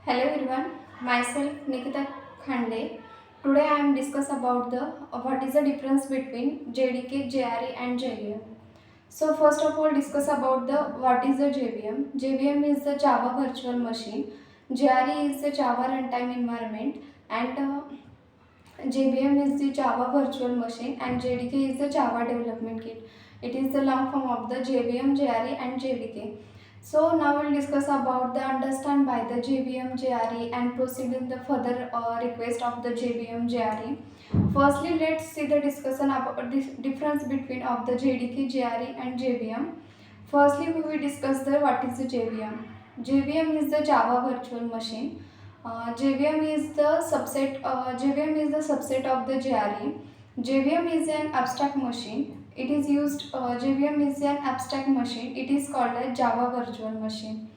Hello everyone, myself Nikita Khande. Today I am discuss about the what is the difference between JDK, JRE and JVM. So first of all discuss about the what is the JVM. JVM is the Java Virtual Machine. JRE is the Java Runtime Environment and JVM is the Java Virtual Machine and JDK is the Java Development Kit. It is the long form of the JVM, JRE and JDK. So now we'll discuss about the understand by the JVM, JRE and proceed in the further request of the JVM, JRE. Firstly, let's see the discussion about the difference between of the JDK, JRE and JVM. Firstly, we will discuss the what is the JVM. JVM is the Java Virtual Machine. JVM is the subset. JVM is the subset of the JRE. JVM is an abstract machine. It is used. JVM is an abstract machine. It is called a Java Virtual Machine.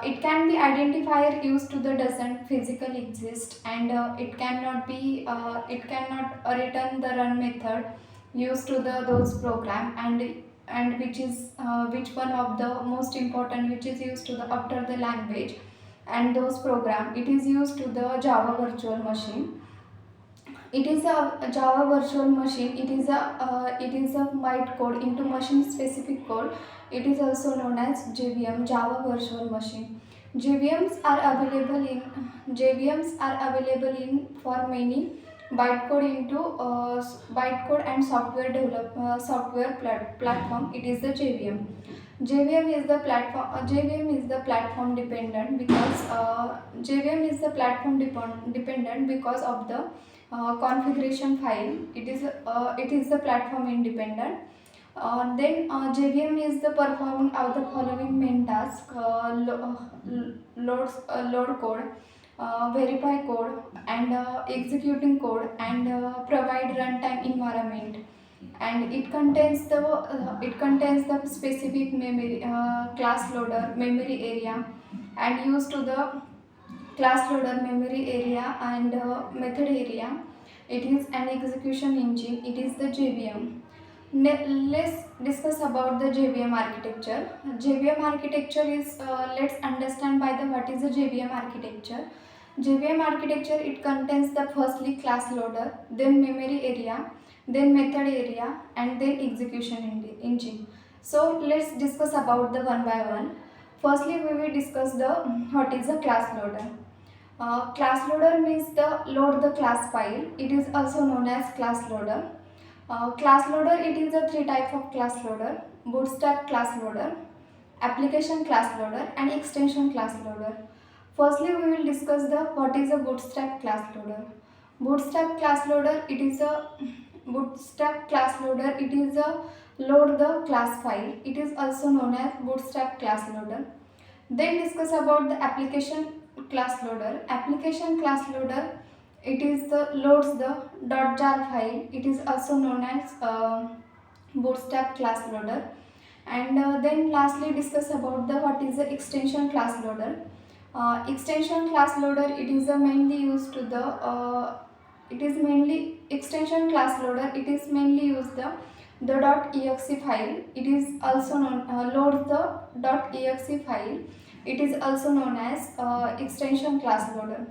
It can be identifier used to the doesn't physically exist, and it cannot be. It cannot return the run method used to the those program and which one of the most important which is used to the after the language and those program it is used to the Java Virtual Machine. It is a Java Virtual Machine. It is a byte code into machine specific code. It is also known as JVM, Java Virtual Machine. JVMs are available in JVMs are available in for many bytecode into bytecode and software platform. It is the JVM. JVM is the platform dependent because dependent because of the configuration file. It is the platform independent. Then JVM is the performing of the following main task: load code, verify code, and executing code, and provide runtime environment. And it contains the specific memory class loader memory area and used to the class loader memory area and method area. It is an execution engine. It is the JVM. Let's discuss about the JVM architecture. JVM architecture is let's understand by the what is the JVM architecture. JVM architecture it contains the firstly class loader, then memory area, then method area, and then execution engine. So let's discuss about the one by one. Firstly, we will discuss the what is a class loader. Class loader means the load the class file. It is also known as class loader. Class loader it is a three type of class loader: bootstrap class loader, application class loader, and extension class loader. Firstly, we will discuss the what is a bootstrap class loader. Bootstrap class loader it is a bootstrap class loader. It is a load the class file. It is also known as bootstrap class loader. Then discuss about the application class loader. Application class loader it is the loads the .jar file. It is also known as bootstrap class loader. And then lastly discuss about the what is the extension class loader. Extension class loader it is mainly used to the it is mainly extension class loader. It is mainly used the .exe file. It is also known loads the .exe file. It is also known as extension class loader.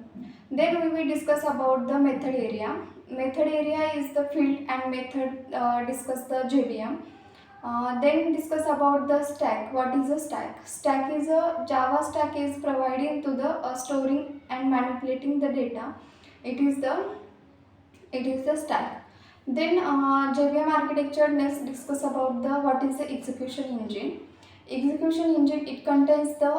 Then we will discuss about the method area. Method area is the field and method discuss the JVM. Then discuss about the stack. What is a stack? Stack is a Java stack is providing to the storing and manipulating the data. It is the stack. Then JVM architecture next discuss about the what is the execution engine. Execution engine it contains the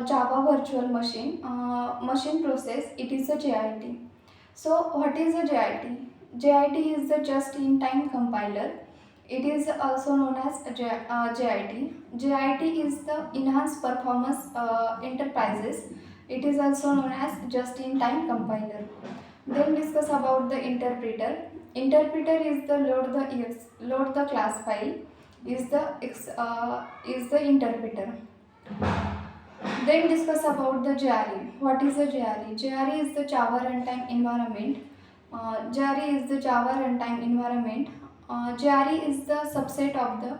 Java virtual machine process. It is a JIT. So what is a JIT? JIT is the just in time compiler. It is also known as JIT. JIT is the enhanced performance enterprises. It is also known as just in time compiler. Then discuss about the interpreter. Interpreter is the load the class file is the interpreter. Then discuss about the JRE. What is the JRE? JRE is the Java runtime environment. JRE is the Java runtime environment. JRE is the subset of the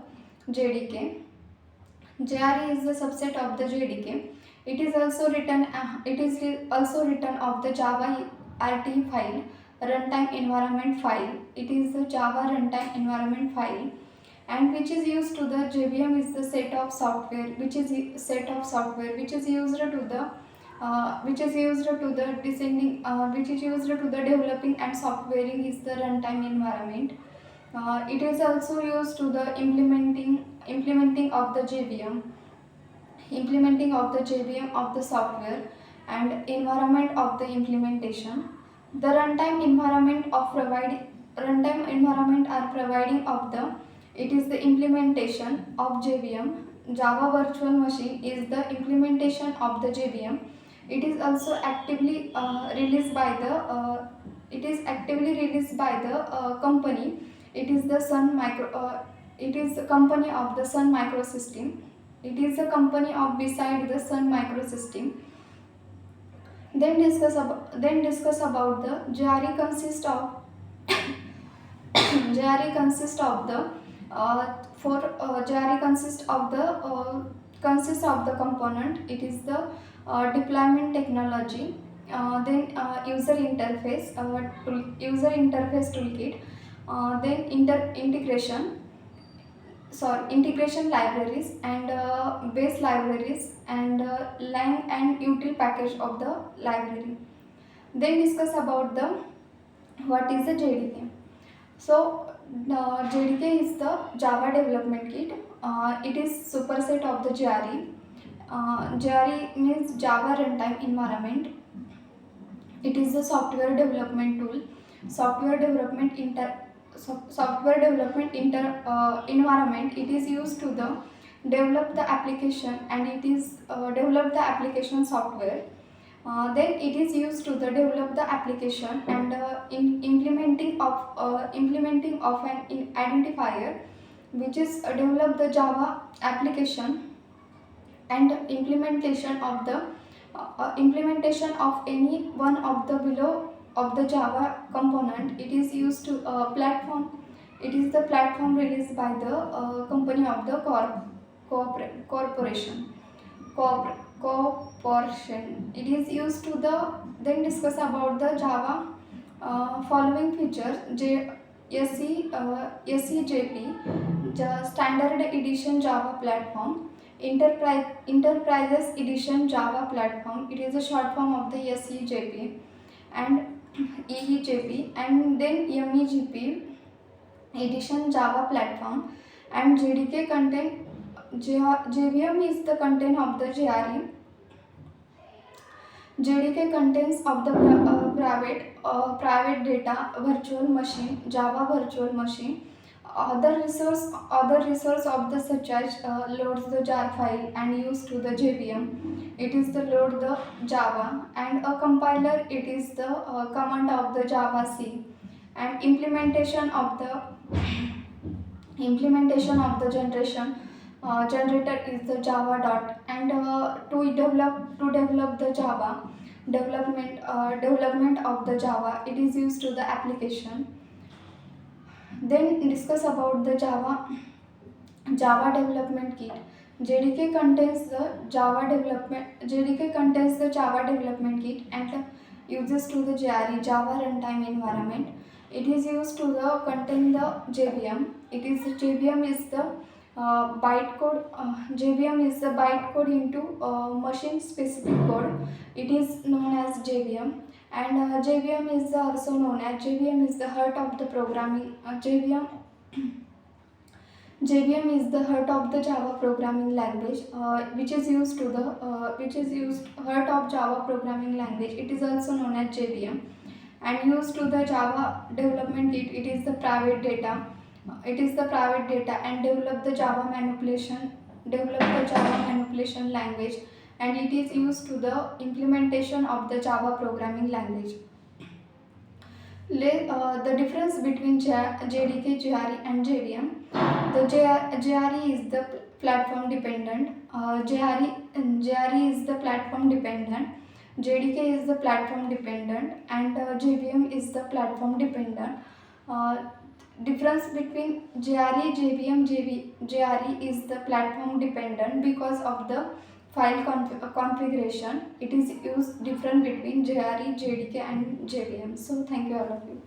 JDK. JRE is the subset of the JDK. It is also written of the Java RT file, runtime environment file. It is the Java runtime environment file, and which is used to the JVM is the set of software which is used to the which is used to the developing and softwaring is the runtime environment. It is also used to the implementing of the JVM of the software and environment of the implementation. The runtime environment are providing of the it is the implementation of JVM. Java Virtual Machine is the implementation of the JVM. It is also actively released by the company. It is the Sun Micro. It is the company of the Sun Microsystem. It is the company of beside the Sun Microsystem. Then discuss about the JRE consist of JRE consist of the for JRE consists of the component. It is the deployment technology, then user interface toolkit, then integration libraries and base libraries and lang and util package of the library. Then discuss about the what is the JDK. So JDK is the Java Development Kit. It is superset of the JRE. JRE means Java Runtime Environment. It is the software development tool, software development environment. It is used to the develop the application, and it is develop the application software. Then it is used to the develop the application and implementing of an identifier, which is develop the Java application and implementation of any one of the below of the Java component. It is used to platform. It is the platform released by the company of the corporation. Corporation. It is used to the then discuss about the Java following features. SCJP, Standard Edition Java Platform, Enterprises Edition Java Platform. It is a short form of the SCJP and EEJP, and then MEGP Edition Java Platform, and JDK content. JVM is the content of the JRE. JDK contains of the private data virtual machine, Java virtual machine. Other resource of the such as loads the jar file and used to the JVM. It is the load the Java, and a compiler. It is the command of the Java C, and implementation of the generator is the Java dot, and to develop the Java development of the Java, it is used to the application. Then discuss about the Java Development Kit. JDK contains the Java Development Kit and uses to the JRE Java Runtime Environment. It is used to the contain the JVM. JVM is the bytecode. JVM is the bytecode into machine specific code. It is known as JVM, and JVM is also known as JVM is the heart of the programming. JVM is the heart of the Java programming language, which is used heart of Java programming language. It is also known as JVM, and used to the Java Development Kit. It is the private data. And develop the Java manipulation language, and it is used to the implementation of the Java programming language. The difference between JDK, JRE and JVM. The JRE is the platform dependent. JRE is the platform dependent. JDK is the platform dependent, and JVM is the platform dependent. Difference between JRE, JVM, JRE is the platform dependent because of the file configuration. It is used different between JRE, JDK and JVM. So thank you all of you.